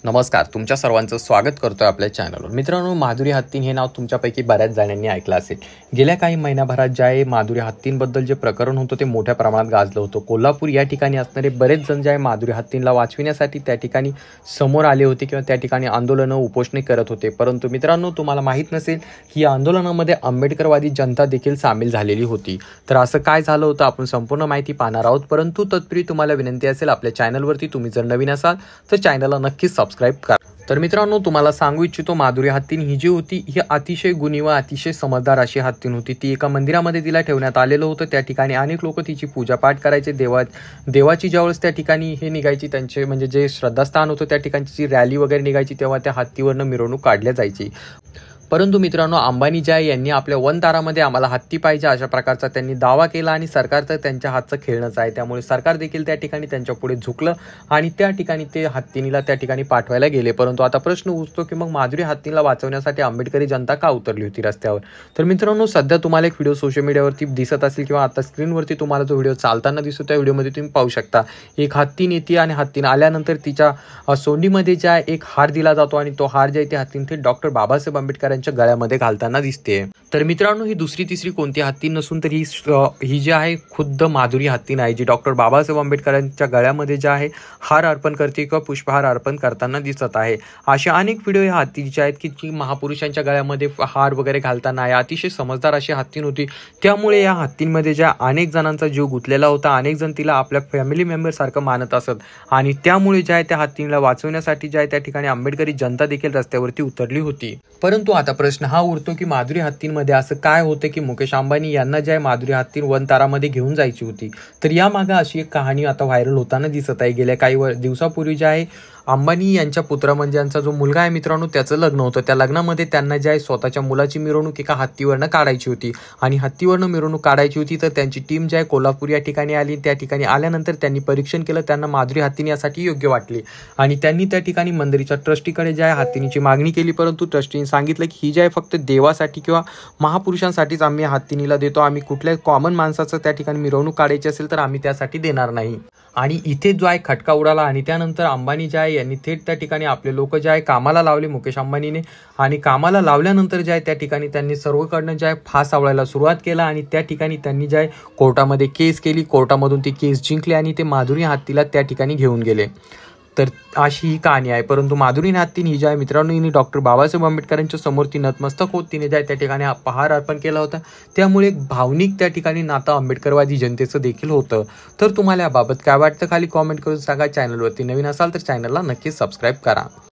नमस्कार, तुमच्या सर्वांचं स्वागत करतोय आपल्या चॅनलवर. मित्रांनो, माधुरी हत्तीन हे नाव तुमच्यापैकी बऱ्याच जणांनी ऐकलं असेल. गेल्या काही महिन्याभरात जे माधुरी हत्तींबद्दल जे प्रकरण होतं ते मोठ्या प्रमाणात गाजलं होतं. कोल्हापूर या ठिकाणी असणारे बरेच जण जे आहे माधुरी हत्तींना वाचविण्यासाठी त्या ठिकाणी समोर आले होते किंवा त्या ठिकाणी आंदोलनं उपोषणे करत होते. परंतु मित्रांनो, तुम्हाला माहीत नसेल की या आंदोलनामध्ये आंबेडकरवादी जनता देखील सामील झालेली होती. तर असं काय झालं होतं आपण संपूर्ण माहिती पाहणार आहोत. परंतु तत्पूर्वी तुम्हाला विनंती असेल, आपल्या चॅनलवरती तुम्ही जर नवीन असाल तर चॅनलला नक्कीच सबस्क्राईब करा. तर मित्रांनो, तुम्हाला सांगू इच्छितो, माधुरी हत्तीन ही जी होती ही अतिशय गुणी व अतिशय समजदार अशी हत्तीन होती. ती एका मंदिरामध्ये तिला ठेवण्यात आलेलं होतं. त्या ठिकाणी अनेक लोक तिची पूजापाठ करायचे. देवाची ज्यावेळेस त्या ठिकाणी हे निघायची, त्यांचे म्हणजे जे श्रद्धास्थान होतं त्या ठिकाणची रॅली वगैरे निघायची, तेव्हा त्या हत्तीवरनं मिरवणूक काढल्या जायची. परंतु मित्रांनो, अंबानी जे आहे यांनी आपल्या वनतारामध्ये आम्हाला हत्ती पाहिजे अशा प्रकारचा त्यांनी दावा केला आणि सरकार तर त्यांच्या हातचं खेळणंच आहे. त्यामुळे सरकार देखील त्या ठिकाणी त्यांच्या पुढे झुकलं आणि त्या ठिकाणी ते हत्तीनीला त्या ठिकाणी पाठवायला गेले. परंतु आता प्रश्न उठतो की मग माधुरी हत्तीला वाचवण्यासाठी आंबेडकरी जनता का उतरली होती रस्त्यावर. तर मित्रांनो, सध्या तुम्हाला एक व्हिडिओ सोशल मीडियावरती दिसत असेल किंवा आता स्क्रीनवरती तुम्हाला जो व्हिडिओ चालताना दिसतो त्या व्हिडिओमध्ये तुम्ही पाहू शकता. एक हत्तीन येते आणि हत्तीन आल्यानंतर तिच्या सोंडीमध्ये ज्या एक हार दिला जातो आणि तो हार जे आहे ते हत्तीन ते डॉक्टर बाबासाहेब आंबेडकर गळ्यामध्ये घालताना दिसते. तर मित्रांनो, ही दुसरी तिसरी कोणती हत्तीन नसून तर ही जी आहे खुद्द माधुरी हत्तीन आहे, जी डॉक्टर बाबासाहेब आंबेडकरांच्या गळ्यामध्ये जे आहे हार अर्पण करते किंवा पुष्पहार अर्पण करताना दिसत आहे. अशा अनेक व्हिडिओ या हत्तीचे आहेत की जी महापुरुषांच्या गळ्यामध्ये हार वगैरे घालताना आहे. अतिशय समजदार अशी हत्तीन होती. त्यामुळे या हत्तींमध्ये ज्या अनेक जणांचा जीव गुंतलेला होता, अनेक जण तिला आपल्या फॅमिली मेंबर सारखं मानत असत आणि त्यामुळे जे आहे त्या हत्तीला वाचवण्यासाठी जे आहे त्या ठिकाणी आंबेडकरी जनता देखील रस्त्यावरती उतरली होती. परंतु आता प्रश्न हा उरतो की माधुरी हत्तींमध्ये असं काय होतं की मुकेश अंबानी यांना जे आहे माधुरी हत्तीन वनतारामध्ये घेऊन जायची होती. तर या मागे अशी एक कहाणी आता व्हायरल होताना दिसत आहे. गेल्या काही दिवसापूर्वी जे आहे अंबानी यांच्या पुत्र म्हणजे यांचा जो मुलगा आहे मित्रांनो, त्याचं लग्न होतं. त्या लग्नामध्ये त्यांना जे आहे स्वतःच्या मुलाची मिरवणूक एका हत्तीवरनं काढायची होती आणि हत्तीवरनं मिरवणूक काढायची होती. तर त्यांची टीम जे आहे कोल्हापूर या ठिकाणी आली. त्या ठिकाणी आल्यानंतर त्यांनी परीक्षण केलं. त्यांना माधुरी हत्तीन यासाठी योग्य वाटली आणि त्यांनी त्या ठिकाणी मंदिराच्या ट्रस्टीकडे जे आहे हत्तीनीची मागणी केली. परंतु ट्रस्टीने सांगितलं की ही जे आहे फक्त देवासाठी किंवा महापुरुषांसाठीच आम्ही हत्तीनीला देतो. आम्ही कुठल्याही कॉमन माणसाचं त्या ठिकाणी मिरवणूक काढायची असेल तर आम्ही त्यासाठी देणार नाही. आणि इथे जो आहे खटका उडाला आणि त्यानंतर अंबानी जे आहे यांनी थेट त्या ठिकाणी आपले लोक जे आहे कामाला लावले मुकेश अंबानीने. आणि कामाला लावल्यानंतर जे आहे त्या ठिकाणी त्यांनी सर्वकडनं जे आहे फास आवळायला सुरुवात केला आणि त्या ठिकाणी त्यांनी जे आहे कोर्टामध्ये केस केली. कोर्टामधून ती केस जिंकली आणि ते माधुरी हत्तीला त्या ठिकाणी घेऊन गेले. तर अशी ही कहाणी आहे. परंतु माधुरी हत्तीन ही जी आहे मित्रांनो, हिने डॉक्टर बाबासाहेब आंबेडकरांच्या समोर ती नतमस्तक होत तिने त्या ठिकाणी पहार अर्पण केला होता. त्यामुळे एक भावनिक त्या ठिकाणी नातं आंबेडकरवादी जनतेचं देखील होतं. तर तुम्हाला याबाबत काय वाटतं खाली कॉमेंट करून सांगा. चॅनलवरती नवीन असाल तर चॅनलला नक्कीच सबस्क्राईब करा.